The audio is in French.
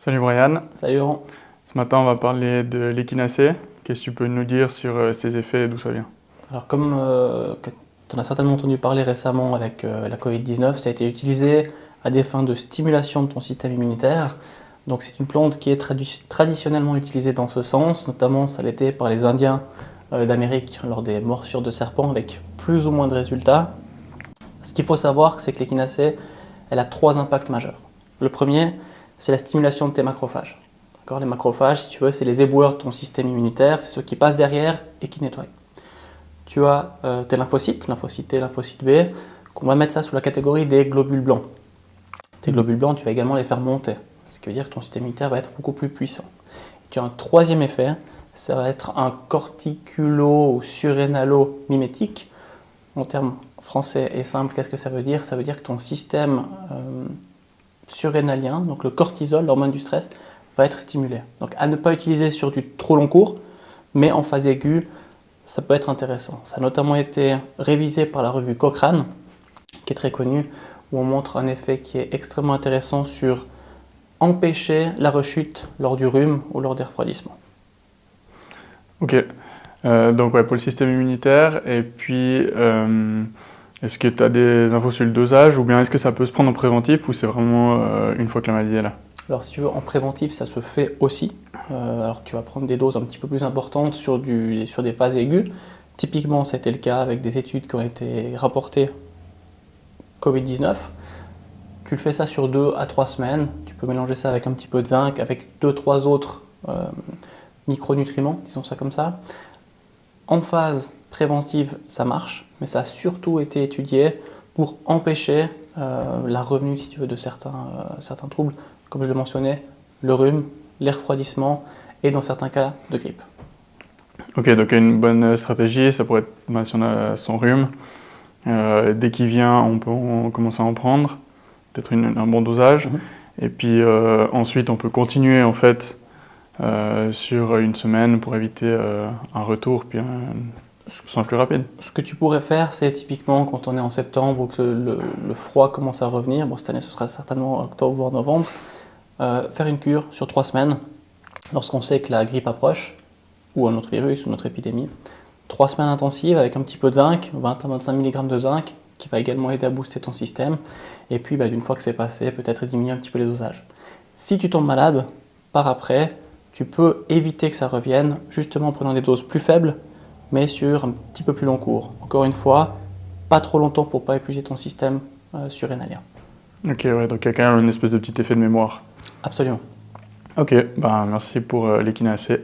Salut Brian, Salut Laurent. ce matin on va parler de l'échinacée. Qu'est-ce que tu peux nous dire sur ses effets et d'où ça vient? Alors comme tu en as certainement entendu parler récemment avec la Covid-19, ça a été utilisé à des fins de stimulation de ton système immunitaire. Donc c'est une plante qui est traditionnellement utilisée dans ce sens, notamment ça l'était par les Indiens d'Amérique lors des morsures de serpents avec plus ou moins de résultats. Ce qu'il faut savoir, c'est que l'échinacée, elle a trois impacts majeurs. Le premier, c'est la stimulation de tes macrophages. Les macrophages, si tu veux, c'est les éboueurs de ton système immunitaire, c'est ceux qui passent derrière et qui nettoient. Tu as tes lymphocytes, lymphocyte T, lymphocyte B, qu'on va mettre ça sous la catégorie des globules blancs. Tes globules blancs, tu vas également les faire monter, ce qui veut dire que ton système immunitaire va être beaucoup plus puissant. Et tu as un troisième effet, ça va être un corticulo ou surrénalo-mimétique. En termes français et simple, qu'est-ce que ça veut dire? Ça veut dire que ton système surrénalien, donc le cortisol, l'hormone du stress, va être stimulé. Donc à ne pas utiliser sur du trop long cours, mais en phase aiguë, ça peut être intéressant. Ça a notamment été révisé par la revue Cochrane, qui est très connue, où on montre un effet qui est extrêmement intéressant sur empêcher la rechute lors du rhume ou lors des refroidissements. Ok, donc ouais, pour le système immunitaire, et puis est-ce que tu as des infos sur le dosage ou bien est-ce que ça peut se prendre en préventif ou c'est vraiment une fois que la maladie est là? Alors si tu veux, en préventif, ça se fait aussi. Alors tu vas prendre des doses un petit peu plus importantes sur des phases aiguës. Typiquement, c'était le cas avec des études qui ont été rapportées Covid-19. Tu le fais ça sur 2 à 3 semaines. Tu peux mélanger ça avec un petit peu de zinc, avec 2-3 autres micronutriments, disons ça comme ça. En phase préventive, ça marche, mais ça a surtout été étudié pour empêcher la revenue, si tu veux, de certains troubles, comme je le mentionnais, le rhume, les refroidissements et dans certains cas de grippe. Ok, donc une bonne stratégie, ça pourrait être si on a son rhume, dès qu'il vient, on commence à en prendre, peut-être un bon dosage, et puis ensuite on peut continuer en fait sur une semaine pour éviter un retour, puis sens plus rapide. Ce que tu pourrais faire, c'est typiquement quand on est en septembre ou que le froid commence à revenir, bon, cette année ce sera certainement octobre voire novembre, faire une cure sur 3 semaines lorsqu'on sait que la grippe approche, ou un autre virus, ou une autre épidémie. 3 semaines intensives avec un petit peu de zinc, 20 à 25 mg de zinc, qui va également aider à booster ton système. Et puis, d'une fois que c'est passé, peut-être diminuer un petit peu les dosages. Si tu tombes malade, par après, tu peux éviter que ça revienne, justement en prenant des doses plus faibles, mais sur un petit peu plus long cours. Encore une fois, pas trop longtemps pour ne pas épuiser ton système surrénalien. Ok, ouais, donc il y a quand même une espèce de petit effet de mémoire. Absolument. Ok, bah merci pour l'échinacée.